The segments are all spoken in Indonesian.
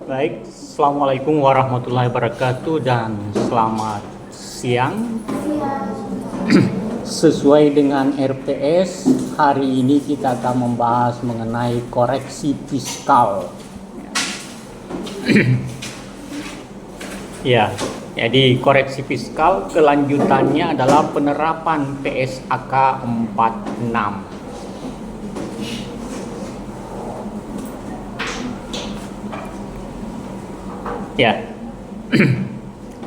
Baik, Assalamualaikum warahmatullahi wabarakatuh dan selamat siang. Sesuai dengan RPS, hari ini kita akan membahas mengenai koreksi fiskal. Ya, jadi koreksi fiskal kelanjutannya adalah penerapan PSAK 46. Ya,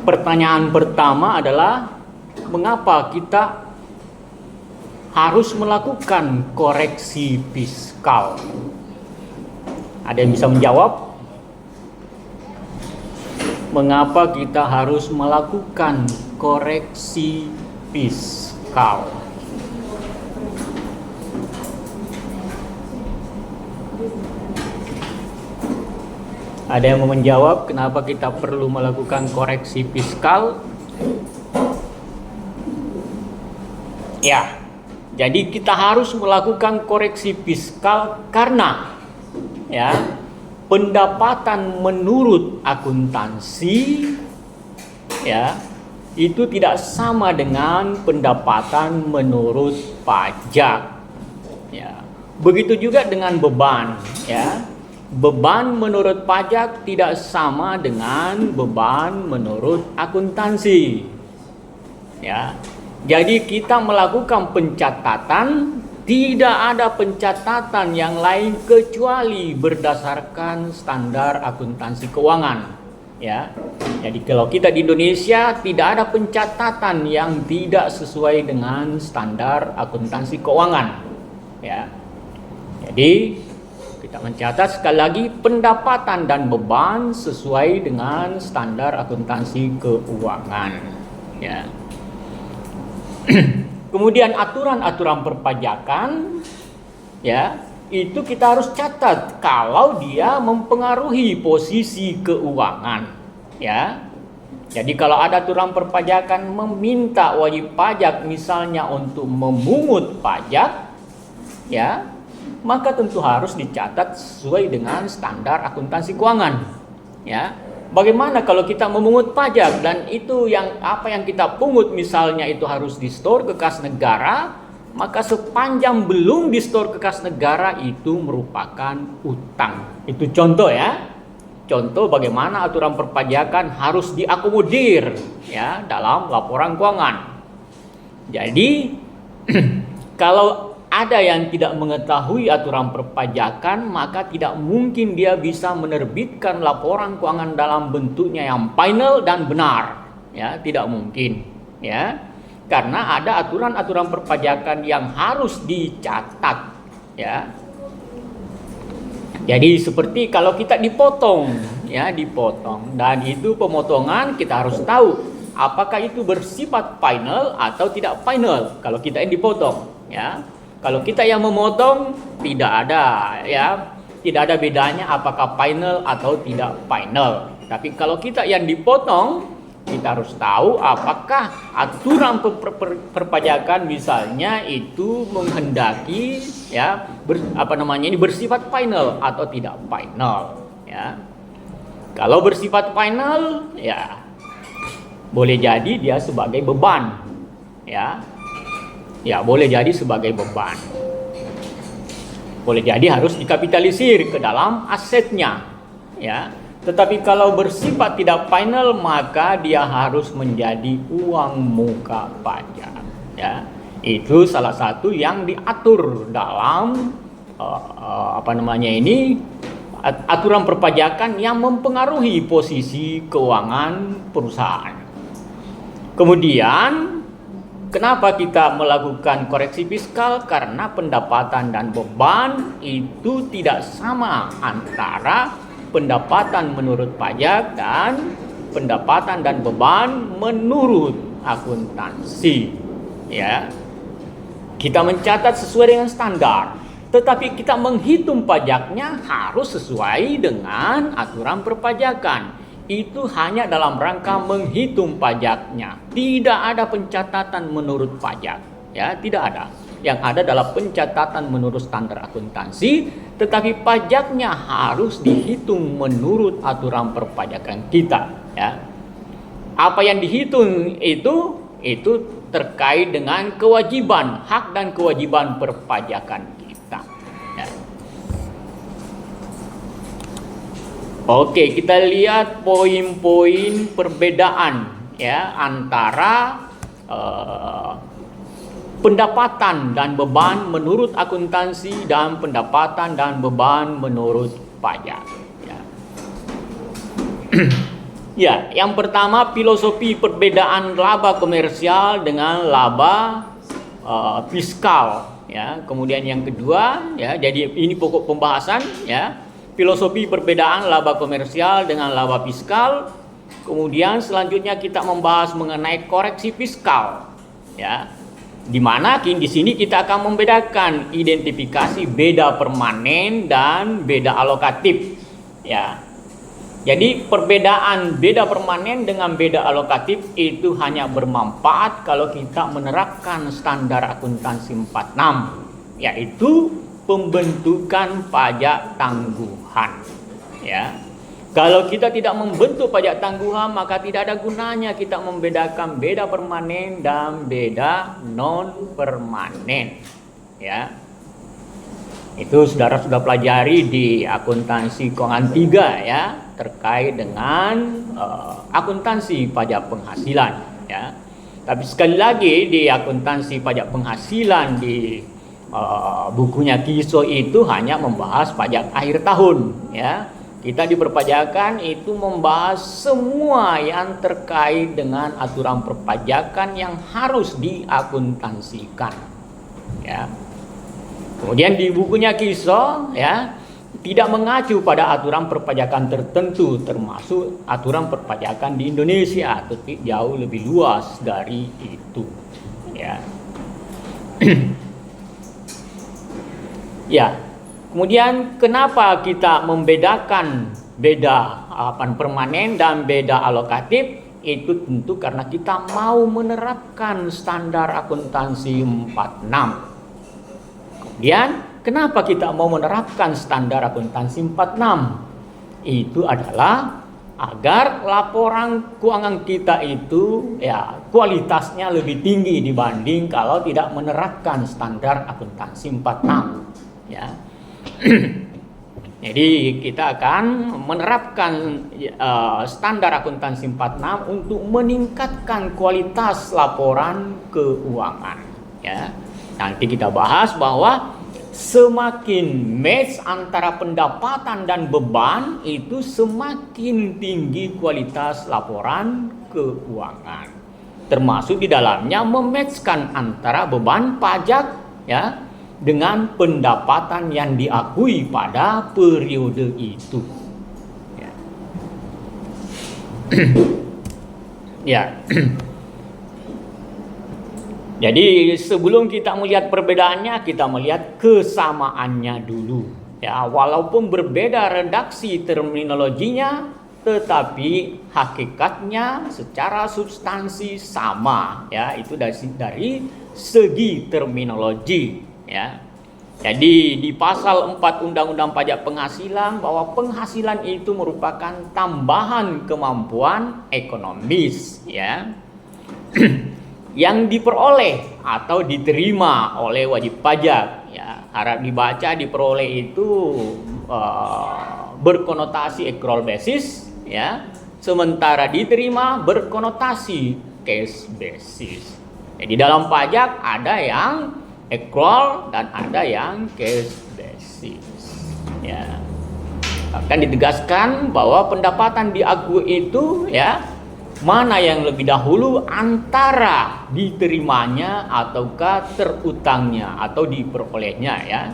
pertanyaan pertama adalah mengapa kita harus melakukan koreksi fiskal? Ada yang bisa menjawab? Mengapa kita harus melakukan koreksi fiskal? Ada yang mau menjawab kenapa kita perlu melakukan koreksi fiskal? Ya, jadi kita harus melakukan koreksi fiskal karena pendapatan menurut akuntansi itu tidak sama dengan pendapatan menurut pajak. Ya. Begitu juga dengan beban, Beban menurut pajak tidak sama dengan beban menurut akuntansi. Jadi kita melakukan pencatatan, tidak ada pencatatan yang lain kecuali berdasarkan standar akuntansi keuangan. Jadi kalau kita di Indonesia tidak ada pencatatan yang tidak sesuai dengan standar akuntansi keuangan. Jadi kita mencatat sekali lagi pendapatan dan beban sesuai dengan standar akuntansi keuangan. Kemudian aturan-aturan perpajakan, itu kita harus catat kalau dia mempengaruhi posisi keuangan. Jadi kalau ada aturan perpajakan meminta wajib pajak misalnya untuk memungut pajak, maka tentu harus dicatat sesuai dengan standar akuntansi keuangan. Bagaimana kalau kita memungut pajak dan itu yang kita pungut misalnya itu harus di-store ke kas negara, maka sepanjang belum di-store ke kas negara itu merupakan utang. Itu contoh Contoh bagaimana aturan perpajakan harus diakomodir dalam laporan keuangan. Jadi kalau ada yang tidak mengetahui aturan perpajakan, maka tidak mungkin dia bisa menerbitkan laporan keuangan dalam bentuknya yang final dan benar. Tidak mungkin. Karena ada aturan-aturan perpajakan yang harus dicatat. Jadi seperti kalau kita dipotong, dan itu pemotongan kita harus tahu apakah itu bersifat final atau tidak final. Kalau kita yang dipotong, Kalau kita yang memotong tidak ada bedanya apakah final atau tidak final. Tapi kalau kita yang dipotong, kita harus tahu apakah aturan perpajakan misalnya itu menghendaki bersifat final atau tidak final. Kalau bersifat final, boleh jadi dia sebagai beban. Boleh jadi sebagai beban. Boleh jadi harus dikapitalisir ke dalam asetnya. Tetapi kalau bersifat tidak final, maka dia harus menjadi uang muka pajak. Itu salah satu yang diatur dalam aturan perpajakan yang mempengaruhi posisi keuangan perusahaan. Kemudian kenapa kita melakukan koreksi fiskal? Karena pendapatan dan beban itu tidak sama antara pendapatan menurut pajak dan pendapatan dan beban menurut akuntansi. Kita mencatat sesuai dengan standar, tetapi kita menghitung pajaknya harus sesuai dengan aturan perpajakan. Itu hanya dalam rangka menghitung pajaknya. Tidak ada pencatatan menurut pajak. Tidak ada. Yang ada adalah pencatatan menurut standar akuntansi. tetapi pajaknya harus dihitung menurut aturan perpajakan kita, ya. Apa yang dihitung itu terkait dengan kewajiban, hak dan kewajiban perpajakan kita, ya. Oke, kita lihat poin-poin perbedaan, ya, antara pendapatan dan beban menurut akuntansi dan pendapatan dan beban menurut pajak. Ya, ya, yang pertama filosofi perbedaan laba komersial dengan laba fiskal. Ya, kemudian yang kedua, ya, jadi ini pokok pembahasan, ya, filosofi perbedaan laba komersial dengan laba fiskal. Kemudian selanjutnya kita membahas mengenai koreksi fiskal, ya. Di mana di sini kita akan membedakan identifikasi beda permanen dan beda alokatif, ya. Jadi perbedaan beda permanen dengan beda alokatif itu hanya bermanfaat kalau kita menerapkan standar akuntansi 46, yaitu pembentukan pajak tangguhan, ya. Kalau kita tidak membentuk pajak tangguhan, maka tidak ada gunanya kita membedakan beda permanen dan beda non permanen, ya. Itu saudara sudah pelajari di akuntansi keuangan 3, ya, terkait dengan akuntansi pajak penghasilan, ya. Tapi sekali lagi di akuntansi pajak penghasilan di bukunya Kiso itu hanya membahas pajak akhir tahun, ya. Kita di perpajakan itu membahas semua yang terkait dengan aturan perpajakan yang harus diakuntansikan, ya. Kemudian di bukunya Kiso, ya, tidak mengacu pada aturan perpajakan tertentu, termasuk aturan perpajakan di Indonesia, tapi jauh lebih luas dari itu, ya. Ya. Kemudian kenapa kita membedakan beda permanen dan beda alokatif? Itu tentu karena kita mau menerapkan standar akuntansi 46. Kemudian kenapa kita mau menerapkan standar akuntansi 46? Itu adalah agar laporan keuangan kita itu, ya, kualitasnya lebih tinggi dibanding kalau tidak menerapkan standar akuntansi 46, ya. Jadi kita akan menerapkan standar akuntansi 46 untuk meningkatkan kualitas laporan keuangan, ya. Nanti kita bahas bahwa semakin match antara pendapatan dan beban itu semakin tinggi kualitas laporan keuangan. Termasuk di dalamnya mematchkan antara beban pajak, ya, dengan pendapatan yang diakui pada periode itu, ya. Ya. Jadi sebelum kita melihat perbedaannya, kita melihat kesamaannya dulu, ya. Walaupun berbeda redaksi terminologinya, tetapi hakikatnya secara substansi sama, ya. Itu dari segi terminologi, ya. Jadi di pasal 4 Undang-Undang Pajak Penghasilan bahwa penghasilan itu merupakan tambahan kemampuan ekonomis, ya, yang diperoleh atau diterima oleh wajib pajak, ya. Harap dibaca diperoleh itu berkonotasi accrual basis, ya, sementara diterima berkonotasi cash basis. Jadi dalam pajak ada yang accrual dan ada yang cash basis, ya. Akan ditegaskan bahwa pendapatan diakui itu, ya, mana yang lebih dahulu antara diterimanya ataukah terutangnya atau diperolehnya, ya,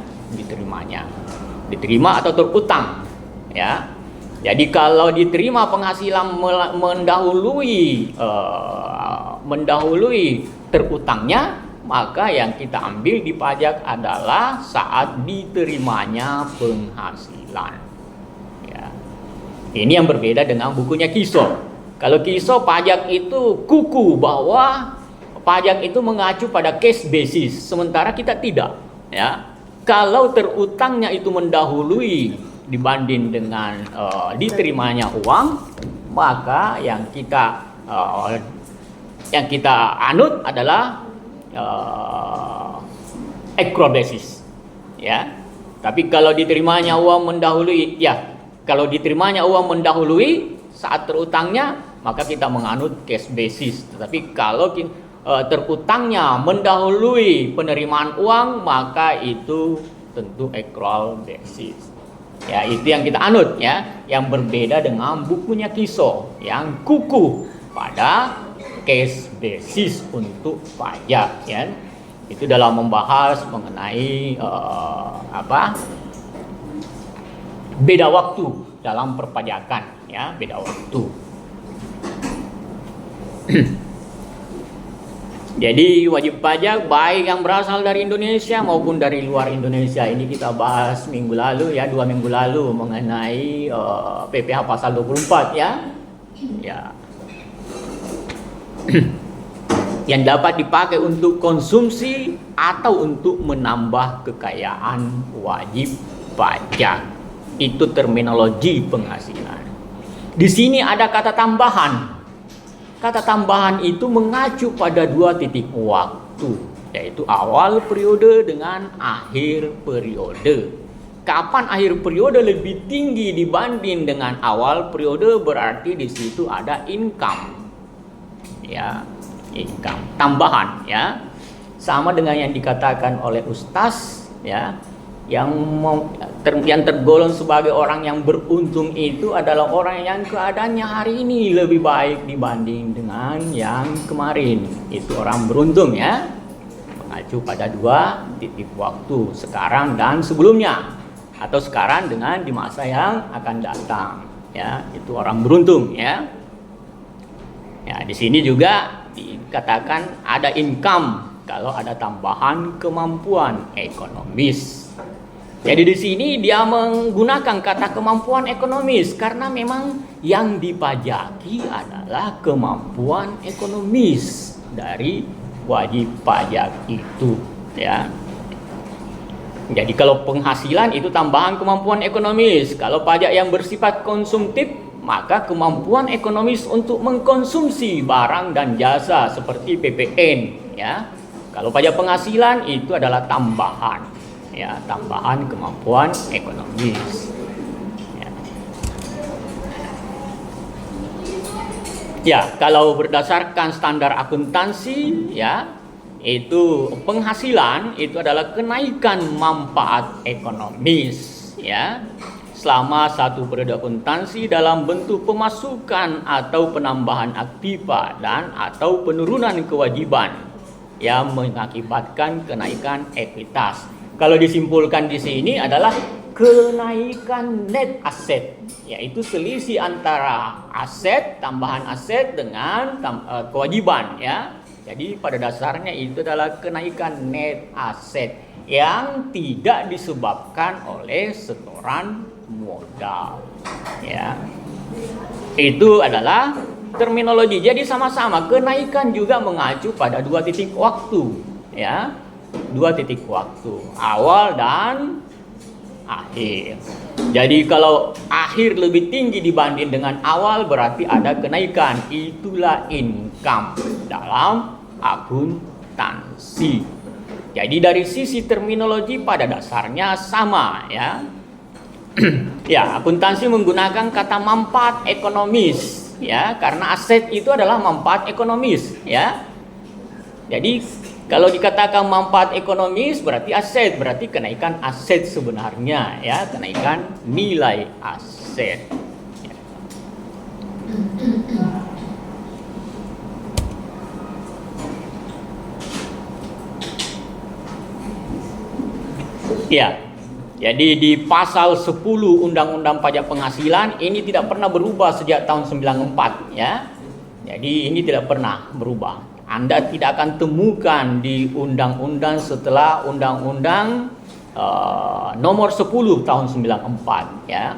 diterima atau terutang, ya. Jadi kalau diterima penghasilan mendahului terutangnya, maka yang kita ambil di pajak adalah saat diterimanya penghasilan, ya. Ini yang berbeda dengan bukunya Kiso. Kalau Kiso pajak itu kuku bahwa pajak itu mengacu pada cash basis, sementara kita tidak, ya. kalau terutangnya itu mendahului dibanding dengan diterimanya uang, maka yang kita anut adalah accrual basis, ya. Tapi kalau diterimanya uang mendahului saat terutangnya, maka kita menganut cash basis. Tetapi kalau terutangnya mendahului penerimaan uang, maka itu tentu accrual basis. Ya, itu yang kita anut, ya, yang berbeda dengan bukunya Kiso yang kukuh pada cash basis untuk pajak, ya. Itu dalam membahas mengenai beda waktu dalam perpajakan, ya, beda waktu. Jadi wajib pajak baik yang berasal dari Indonesia maupun dari luar Indonesia, ini kita bahas minggu lalu, ya, 2 minggu lalu mengenai PPh pasal 24, ya. Ya. Yang dapat dipakai untuk konsumsi atau untuk menambah kekayaan wajib pajak. Itu terminologi penghasilan. Di sini ada kata tambahan. Kata tambahan itu mengacu pada 2 titik waktu, yaitu awal periode dengan akhir periode. Kapan akhir periode lebih tinggi dibanding dengan awal periode, berarti di situ ada income, ya, income tambahan, ya. Sama dengan yang dikatakan oleh Ustaz, ya, yang tergolong sebagai orang yang beruntung itu adalah orang yang keadaannya hari ini lebih baik dibanding dengan yang kemarin. Itu orang beruntung, ya, mengacu pada 2 titik waktu, sekarang dan sebelumnya, atau sekarang dengan di masa yang akan datang, ya. Itu orang beruntung, ya. Ya, di sini juga dikatakan ada income kalau ada tambahan kemampuan ekonomis. Jadi di sini dia menggunakan kata kemampuan ekonomis karena memang yang dipajaki adalah kemampuan ekonomis dari wajib pajak itu, ya. Jadi kalau penghasilan itu tambahan kemampuan ekonomis. Kalau pajak yang bersifat konsumtif, maka kemampuan ekonomis untuk mengkonsumsi barang dan jasa seperti PPN, ya. Kalau pajak penghasilan itu adalah tambahan, ya, tambahan kemampuan ekonomis, ya. Ya, kalau berdasarkan standar akuntansi, ya, itu penghasilan itu adalah kenaikan manfaat ekonomis, ya, selama satu periode akuntansi dalam bentuk pemasukan atau penambahan aktiva dan atau penurunan kewajiban yang mengakibatkan kenaikan ekuitas. Kalau disimpulkan di sini adalah kenaikan net aset, yaitu selisih antara aset, tambahan aset dengan kewajiban, ya. Jadi pada dasarnya itu adalah kenaikan net aset yang tidak disebabkan oleh setoran modal, ya. Itu adalah terminologi. Jadi sama-sama kenaikan juga mengacu pada 2 titik waktu, ya. 2 titik waktu, awal dan akhir. Jadi kalau akhir lebih tinggi dibanding dengan awal, berarti ada kenaikan. Itulah income dalam akuntansi. Jadi dari sisi terminologi pada dasarnya sama, ya. Ya, akuntansi menggunakan kata manfaat ekonomis, ya, karena aset itu adalah manfaat ekonomis, ya. Jadi kalau dikatakan manfaat ekonomis berarti aset, berarti kenaikan aset sebenarnya, ya, kenaikan nilai aset. Ya, jadi di pasal 10 Undang-Undang Pajak Penghasilan ini tidak pernah berubah sejak tahun 94, ya. Jadi ini tidak pernah berubah. Anda tidak akan temukan di undang-undang setelah Undang-Undang nomor 10 tahun 94, ya.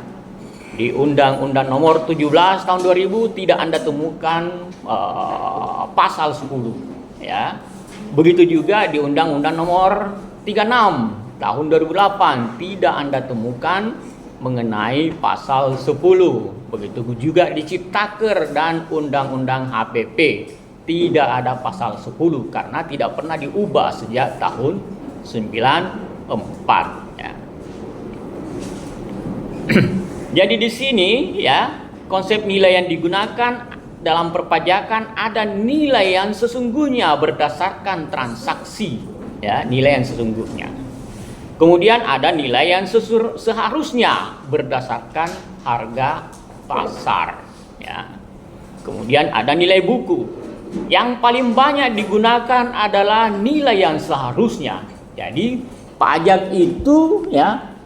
Di Undang-Undang nomor 17 tahun 2000 tidak Anda temukan pasal 10, ya. Begitu juga di Undang-Undang nomor 36 tahun 2008 tidak Anda temukan mengenai pasal 10. Begitu juga di Ciptaker dan Undang-Undang HPP tidak ada pasal 10 karena tidak pernah diubah sejak tahun 94 ya. Jadi di sini ya, konsep nilai yang digunakan dalam perpajakan ada nilai yang sesungguhnya berdasarkan transaksi ya, nilai yang sesungguhnya. Kemudian ada nilai yang seharusnya berdasarkan harga pasar ya. Kemudian ada nilai buku. Yang paling banyak digunakan adalah nilai yang seharusnya. Jadi pajak itu ya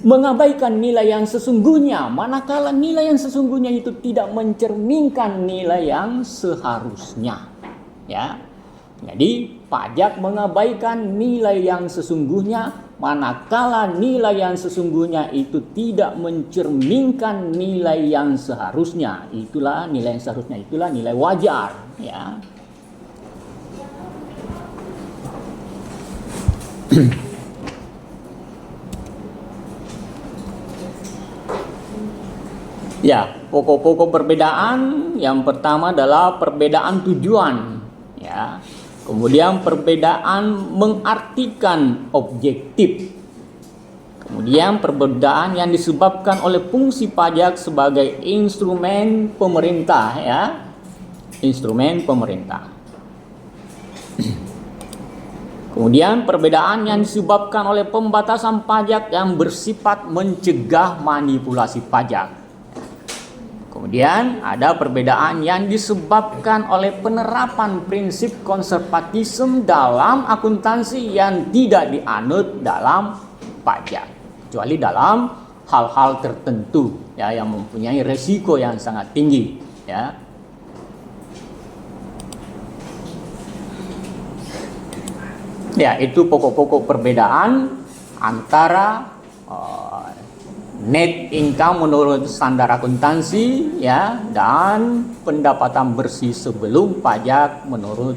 mengabaikan nilai yang sesungguhnya, manakala nilai yang sesungguhnya itu tidak mencerminkan nilai yang seharusnya ya. Jadi pajak mengabaikan nilai yang sesungguhnya manakala nilai yang sesungguhnya itu tidak mencerminkan nilai yang seharusnya. Itulah nilai yang seharusnya, itulah nilai wajar ya. Ya, pokok-pokok perbedaan yang pertama adalah perbedaan tujuan ya. Kemudian perbedaan mengartikan objektif. Kemudian perbedaan yang disebabkan oleh fungsi pajak sebagai instrumen pemerintah ya. Instrumen pemerintah. Kemudian perbedaan yang disebabkan oleh pembatasan pajak yang bersifat mencegah manipulasi pajak. Kemudian ada perbedaan yang disebabkan oleh penerapan prinsip konservatisme dalam akuntansi yang tidak dianut dalam pajak, kecuali dalam hal-hal tertentu ya yang mempunyai resiko yang sangat tinggi ya. Ya, itu pokok-pokok perbedaan antara net income menurut standar akuntansi ya dan pendapatan bersih sebelum pajak menurut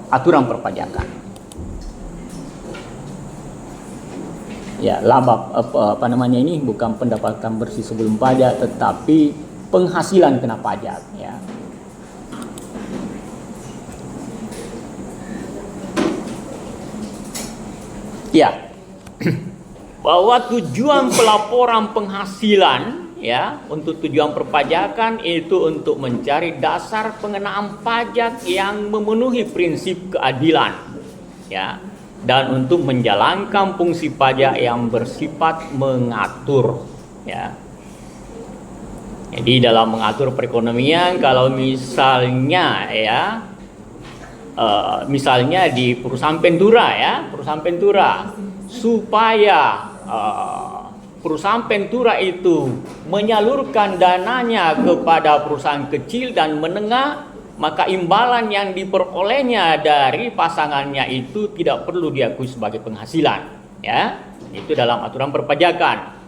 aturan perpajakan. Ya, laba apa namanya ini bukan pendapatan bersih sebelum pajak tetapi penghasilan kena pajak ya. Ya. Bahwa tujuan pelaporan penghasilan ya untuk tujuan perpajakan itu untuk mencari dasar pengenaan pajak yang memenuhi prinsip keadilan ya dan untuk menjalankan fungsi pajak yang bersifat mengatur ya. Jadi dalam mengatur perekonomian kalau misalnya ya misalnya di perusahaan Pentura ya, perusahaan Pentura supaya perusahaan Pentura itu menyalurkan dananya kepada perusahaan kecil dan menengah, maka imbalan yang diperolehnya dari pasangannya itu tidak perlu diakui sebagai penghasilan ya. Itu dalam aturan perpajakan.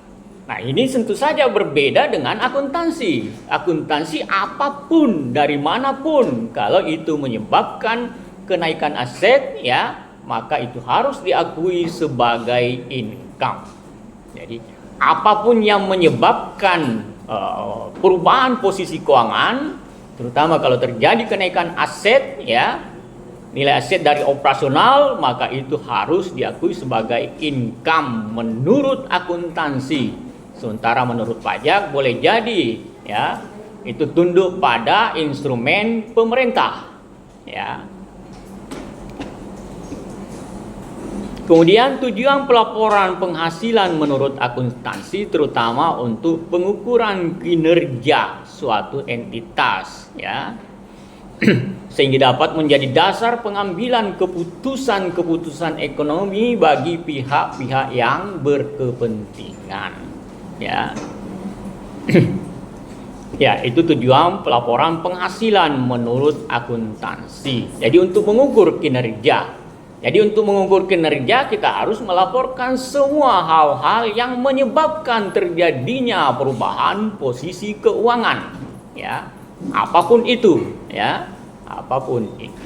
Nah, ini tentu saja berbeda dengan akuntansi. Akuntansi apapun dari manapun kalau itu menyebabkan kenaikan aset ya, maka itu harus diakui sebagai income. Jadi apapun yang menyebabkan perubahan posisi keuangan, terutama kalau terjadi kenaikan aset ya, nilai aset dari operasional, maka itu harus diakui sebagai income menurut akuntansi. Sementara menurut pajak boleh jadi ya itu tunduk pada instrumen pemerintah ya. Kemudian tujuan pelaporan penghasilan menurut akuntansi terutama untuk pengukuran kinerja suatu entitas ya. Sehingga dapat menjadi dasar pengambilan keputusan-keputusan ekonomi bagi pihak-pihak yang berkepentingan ya. Ya, itu tujuan pelaporan penghasilan menurut akuntansi. Jadi untuk mengukur kinerja. Jadi untuk mengukur kinerja kita harus melaporkan semua hal-hal yang menyebabkan terjadinya perubahan posisi keuangan ya. Apapun itu ya, apapun itu.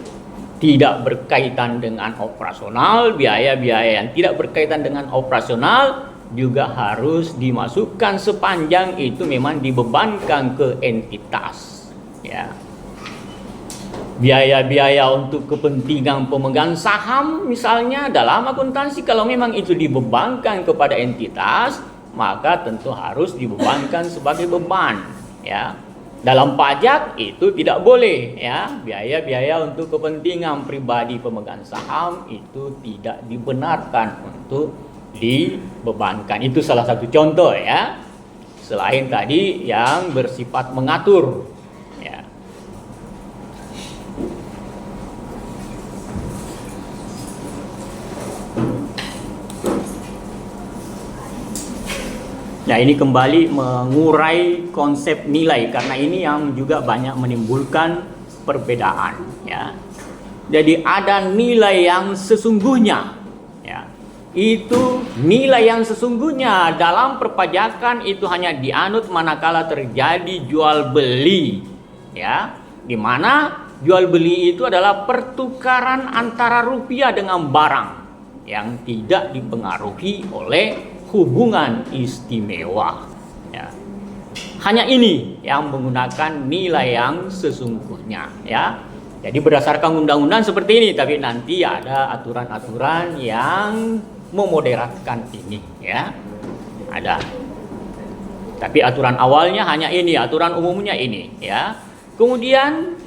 tidak berkaitan dengan operasional, biaya-biaya yang tidak berkaitan dengan operasional juga harus dimasukkan sepanjang itu memang dibebankan ke entitas, ya. Biaya-biaya untuk kepentingan pemegang saham misalnya dalam akuntansi, kalau memang itu dibebankan kepada entitas, maka tentu harus dibebankan sebagai beban, ya. Dalam pajak itu tidak boleh, ya. Biaya-biaya untuk kepentingan pribadi pemegang saham itu tidak dibenarkan untuk dibebankan. Itu salah satu contoh, ya. Selain tadi yang bersifat mengatur, ya. Nah, ini kembali mengurai konsep nilai karena ini yang juga banyak menimbulkan perbedaan, ya. Jadi ada nilai yang sesungguhnya, ya. Itu nilai yang sesungguhnya dalam perpajakan itu hanya dianut manakala terjadi jual beli, ya. Di mana jual beli itu adalah pertukaran antara rupiah dengan barang yang tidak dipengaruhi oleh hubungan istimewa, ya. Hanya ini yang menggunakan nilai yang sesungguhnya, ya. Jadi berdasarkan undang-undang seperti ini, tapi nanti ada aturan-aturan yang memoderatkan ini, ya. Ada. Tapi aturan awalnya hanya ini, aturan umumnya ini, ya. Kemudian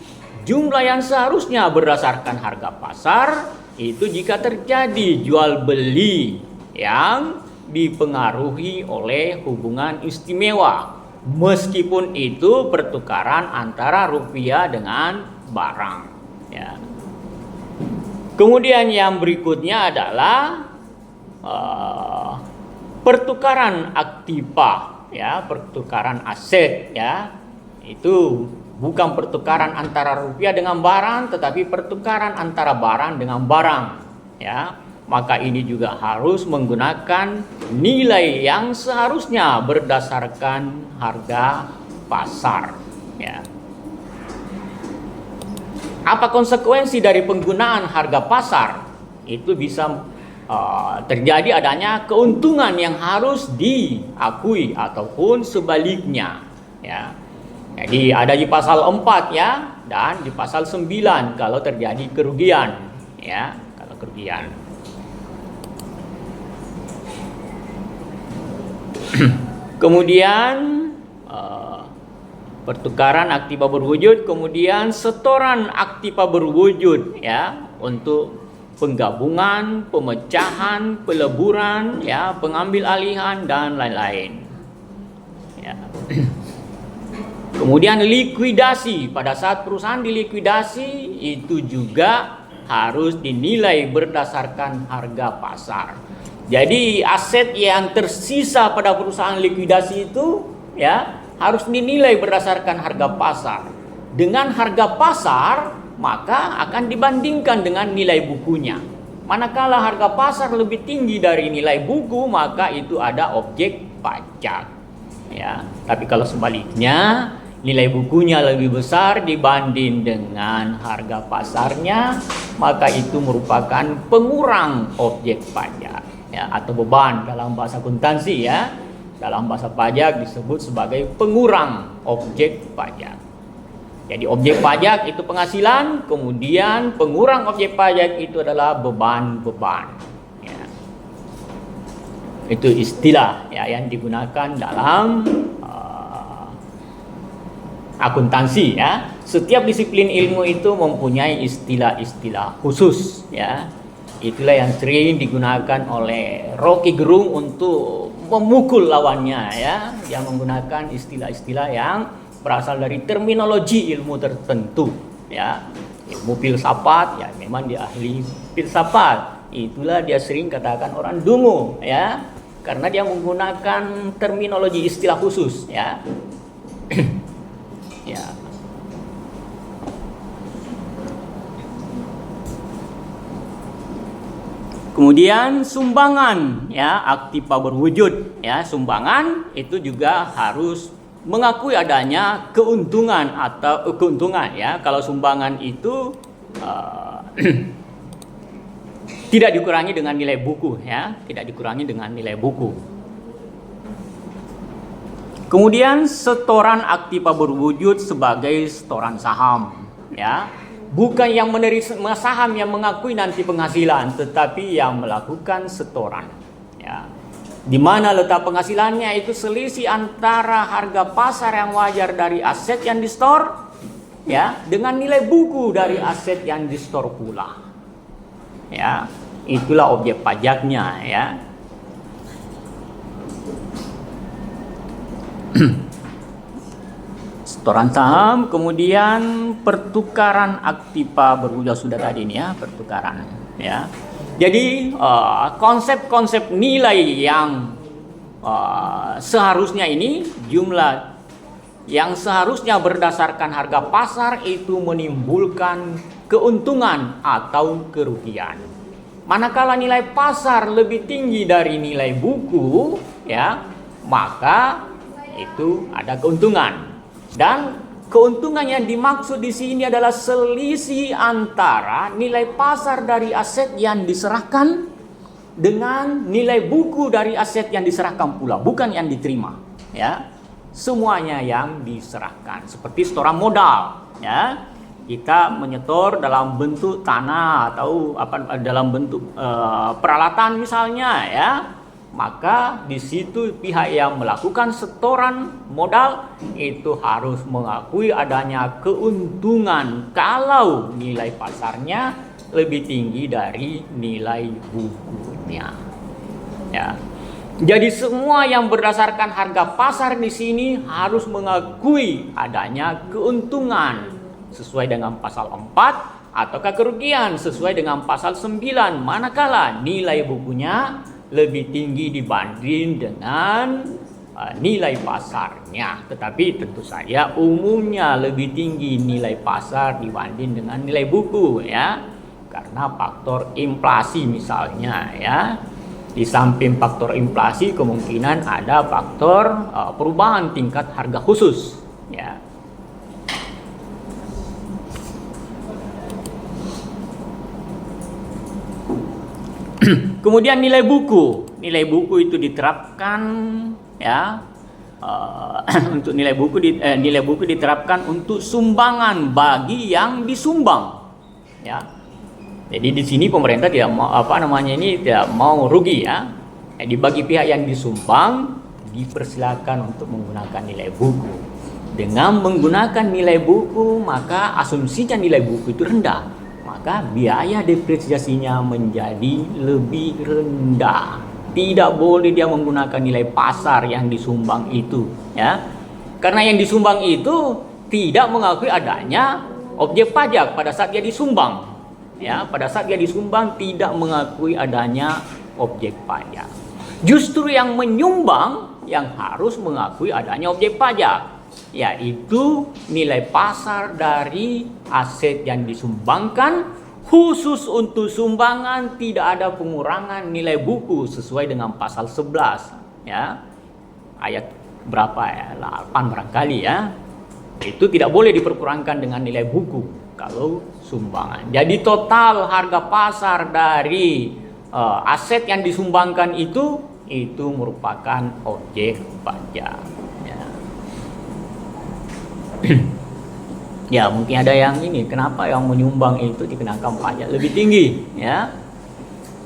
jumlah yang seharusnya berdasarkan harga pasar itu jika terjadi jual beli yang dipengaruhi oleh hubungan istimewa, meskipun itu pertukaran antara rupiah dengan barang, ya. Kemudian yang berikutnya adalah pertukaran aktiva, ya, pertukaran aset, ya. Itu bukan pertukaran antara rupiah dengan barang, tetapi pertukaran antara barang dengan barang, ya. Maka ini juga harus menggunakan nilai yang seharusnya berdasarkan harga pasar, ya. Apa konsekuensi dari penggunaan harga pasar? Itu bisa terjadi adanya keuntungan yang harus diakui ataupun sebaliknya, ya. Jadi ada di pasal 4, ya, dan di pasal 9 kalau terjadi kerugian, ya, kalau kerugian. Kemudian pertukaran aktiva berwujud, kemudian setoran aktiva berwujud, ya, untuk penggabungan, pemecahan, peleburan, ya, pengambil alihan dan lain-lain, ya. Kemudian likuidasi, pada saat perusahaan dilikuidasi itu juga harus dinilai berdasarkan harga pasar. Jadi aset yang tersisa pada perusahaan likuidasi itu, ya, harus dinilai berdasarkan harga pasar. Dengan harga pasar maka akan dibandingkan dengan nilai bukunya. Manakala harga pasar lebih tinggi dari nilai buku, maka itu ada objek pajak, ya. Tapi kalau sebaliknya, nilai bukunya lebih besar dibanding dengan harga pasarnya, maka itu merupakan pengurang objek pajak, ya, atau beban dalam bahasa akuntansi, ya. Dalam bahasa pajak disebut sebagai pengurang objek pajak. Jadi objek pajak itu penghasilan, kemudian pengurang objek pajak itu adalah beban-beban, ya. Itu istilah, ya, yang digunakan dalam akuntansi, ya. Setiap disiplin ilmu itu mempunyai istilah-istilah khusus, ya. Itulah yang sering digunakan oleh Rocky Gerung untuk memukul lawannya, ya, yang menggunakan istilah-istilah yang berasal dari terminologi ilmu tertentu, ya. Ilmu filsafat, ya, memang dia ahli filsafat. Itulah dia sering katakan orang dungu, ya, karena dia menggunakan terminologi istilah khusus, ya. Ya. Kemudian sumbangan, ya, aktiva berwujud, ya. Sumbangan itu juga harus mengakui adanya keuntungan atau keuntungan, ya. Kalau sumbangan itu tidak dikurangi dengan nilai buku ya, tidak dikurangi dengan nilai buku. Kemudian setoran aktiva berwujud sebagai setoran saham ya. Bukan yang menerima saham yang mengakui nanti penghasilan, tetapi yang melakukan setoran ya. Di mana letak penghasilannya itu selisih antara harga pasar yang wajar dari aset yang di-store ya dengan nilai buku dari aset yang di-store pula. Ya, itulah objek pajaknya ya. Setoran saham, kemudian pertukaran aktiva berwujud sudah tadi ini ya, pertukaran ya. Jadi konsep-konsep nilai yang seharusnya ini jumlah yang seharusnya berdasarkan harga pasar itu menimbulkan keuntungan atau kerugian. Manakala nilai pasar lebih tinggi dari nilai buku ya, maka itu ada keuntungan. Dan keuntungan yang dimaksud di sini adalah selisih antara nilai pasar dari aset yang diserahkan dengan nilai buku dari aset yang diserahkan pula, bukan yang diterima, ya. Semuanya yang diserahkan, seperti setoran modal, ya. Kita menyetor dalam bentuk tanah atau dalam bentuk peralatan misalnya, ya. Maka di situ pihak yang melakukan setoran modal itu harus mengakui adanya keuntungan kalau nilai pasarnya lebih tinggi dari nilai bukunya. Ya. Jadi semua yang berdasarkan harga pasar di sini harus mengakui adanya keuntungan sesuai dengan pasal 4 ataukah kerugian sesuai dengan pasal 9 manakala nilai bukunya lebih tinggi dibanding dengan nilai pasarnya. Tetapi tentu saja umumnya lebih tinggi nilai pasar dibanding dengan nilai buku ya. Karena faktor inflasi misalnya ya. Di samping faktor inflasi kemungkinan ada faktor perubahan tingkat harga khusus ya. Kemudian nilai buku itu diterapkan ya untuk nilai buku diterapkan untuk sumbangan bagi yang disumbang ya. Jadi di sini pemerintah tidak mau tidak mau rugi ya. Jadi bagi pihak yang disumbang dipersilakan untuk menggunakan nilai buku. Dengan menggunakan nilai buku maka asumsinya nilai buku itu rendah. Maka biaya depresiasinya menjadi lebih rendah. Tidak boleh dia menggunakan nilai pasar yang disumbang itu, ya. Karena yang disumbang itu tidak mengakui adanya objek pajak pada saat dia disumbang. Ya, pada saat dia disumbang tidak mengakui adanya objek pajak. Justru yang menyumbang yang harus mengakui adanya objek pajak, yaitu nilai pasar dari aset yang disumbangkan. Khusus untuk sumbangan tidak ada pengurangan nilai buku sesuai dengan pasal 11 ya. Ayat berapa ya? 8 barangkali ya. Itu tidak boleh diperkurangkan dengan nilai buku kalau sumbangan. Jadi total harga pasar dari aset yang disumbangkan itu merupakan objek pajak ya. Ya mungkin ada yang ini, kenapa yang menyumbang itu dikenakan pajak lebih tinggi ya?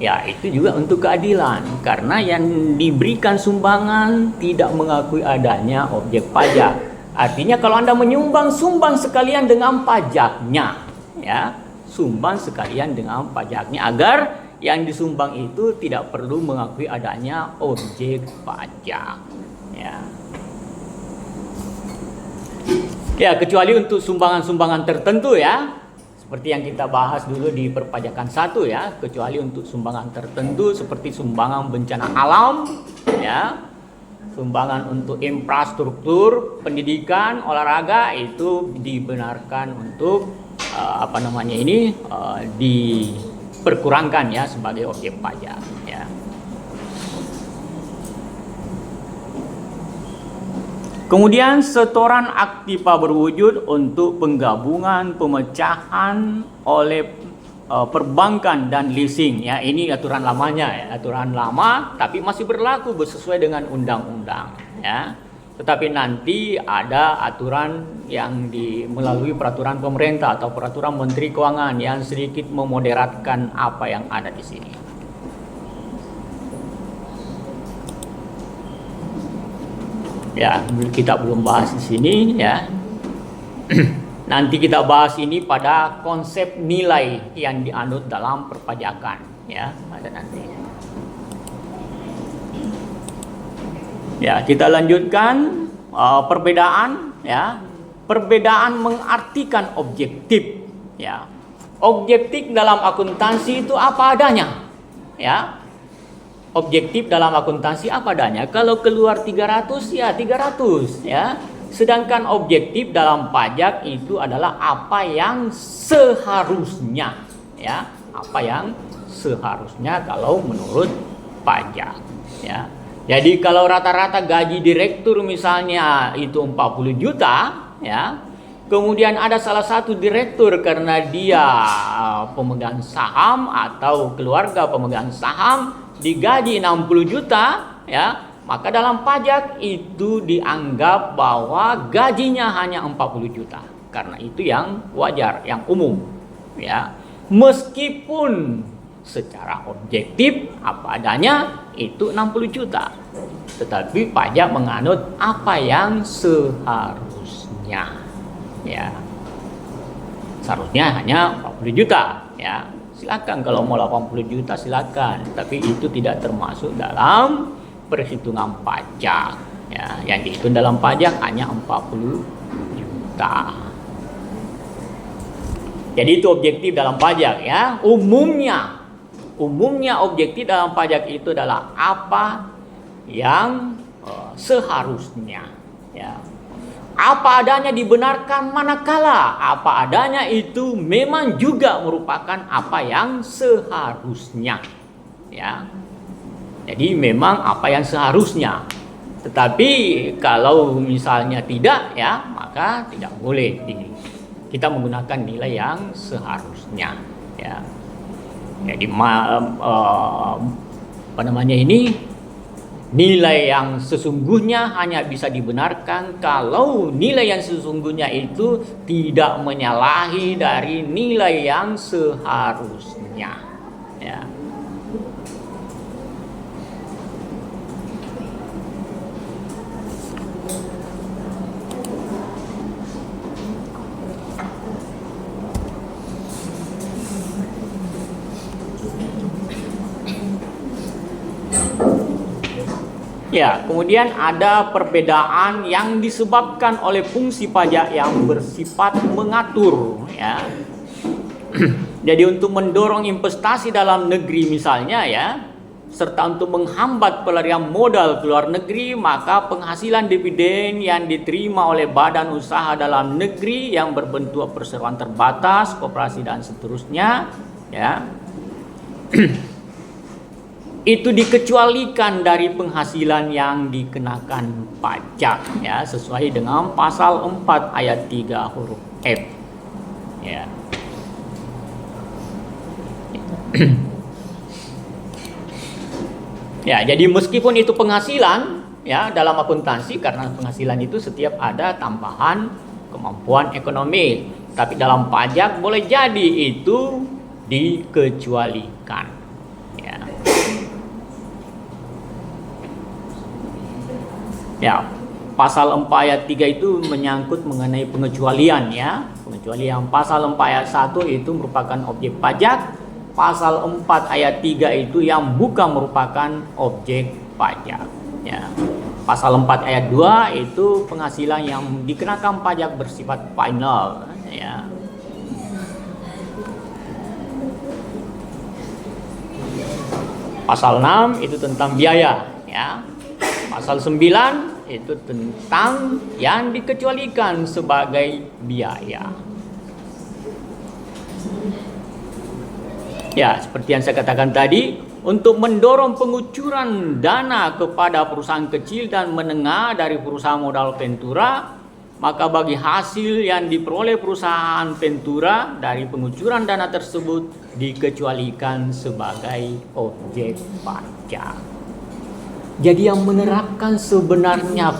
Ya itu juga untuk keadilan, karena yang diberikan sumbangan tidak mengakui adanya objek pajak. Artinya kalau Anda menyumbang, sumbang sekalian dengan pajaknya ya, sumbang sekalian dengan pajaknya agar yang disumbang itu tidak perlu mengakui adanya objek pajak ya. Ya, kecuali untuk sumbangan-sumbangan tertentu ya. Seperti yang kita bahas dulu di perpajakan 1 ya, kecuali untuk sumbangan tertentu seperti sumbangan bencana alam ya. Sumbangan untuk infrastruktur, pendidikan, olahraga itu dibenarkan untuk diperkurangkan ya sebagai objek pajak ya. Kemudian setoran aktiva berwujud untuk penggabungan pemecahan oleh perbankan dan leasing. Ya, ini aturan lamanya, ya, aturan lama, tapi masih berlaku sesuai dengan undang-undang. Ya. Tetapi nanti ada aturan yang melalui peraturan pemerintah atau peraturan Menteri Keuangan yang sedikit memoderatkan apa yang ada di sini. Ya, kita belum bahas di sini, ya. Nanti kita bahas ini pada konsep nilai yang dianut dalam perpajakan, ya, ada nanti. Ya, kita lanjutkan perbedaan, ya. Perbedaan mengartikan objektif, ya. Objektif dalam akuntansi itu apa adanya, ya. Objektif dalam akuntansi apa adanya. Kalau keluar 300 ya 300, ya. Sedangkan objektif dalam pajak itu adalah apa yang seharusnya, ya. Apa yang seharusnya kalau menurut pajak, ya. Jadi kalau rata-rata gaji direktur misalnya itu 40 juta, ya. Kemudian ada salah satu direktur karena dia pemegang saham atau keluarga pemegang saham digaji 60 juta, ya, maka dalam pajak itu dianggap bahwa gajinya hanya 40 juta. Karena itu yang wajar, yang umum, ya. Meskipun secara objektif apa adanya itu 60 juta. Tetapi pajak menganut apa yang seharusnya, ya. Seharusnya hanya 40 juta, ya. Silakan kalau mau 80 juta silakan, tapi itu tidak termasuk dalam perhitungan pajak, ya. Yang dihitung dalam pajak hanya 40 juta. Jadi itu objektif dalam pajak, ya. Umumnya objektif dalam pajak itu adalah apa yang seharusnya, ya. Apa adanya dibenarkan manakala apa adanya itu memang juga merupakan apa yang seharusnya, ya. Jadi memang apa yang seharusnya. Tetapi kalau misalnya tidak, ya, maka tidak boleh kita menggunakan nilai yang seharusnya, ya. Jadi nilai yang sesungguhnya hanya bisa dibenarkan kalau nilai yang sesungguhnya itu tidak menyalahi dari nilai yang seharusnya, ya. Ya, kemudian ada perbedaan yang disebabkan oleh fungsi pajak yang bersifat mengatur, ya. Jadi untuk mendorong investasi dalam negeri misalnya, ya, serta untuk menghambat pelarian modal ke luar negeri, maka penghasilan dividen yang diterima oleh badan usaha dalam negeri yang berbentuk perseroan terbatas, koperasi dan seterusnya, ya. Itu dikecualikan dari penghasilan yang dikenakan pajak, ya, sesuai dengan pasal 4 ayat 3 huruf F, ya. Ya, jadi meskipun itu penghasilan, ya, dalam akuntansi, karena penghasilan itu setiap ada tambahan kemampuan ekonomi, tapi dalam pajak boleh jadi itu dikecualikan, ya. Ya, pasal 4 ayat 3 itu menyangkut mengenai pengecualian, ya. Pengecualian pasal 4 ayat 1 itu merupakan objek pajak, pasal 4 ayat 3 itu yang bukan merupakan objek pajak, ya. Pasal 4 ayat 2 itu penghasilan yang dikenakan pajak bersifat final, ya. Pasal 6 itu tentang biaya, ya. Pasal 9 itu tentang yang dikecualikan sebagai biaya. Ya, seperti yang saya katakan tadi, untuk mendorong pengucuran dana kepada perusahaan kecil dan menengah dari perusahaan modal Ventura, maka bagi hasil yang diperoleh perusahaan Ventura dari pengucuran dana tersebut dikecualikan sebagai objek pajak. Jadi yang menerapkan sebenarnya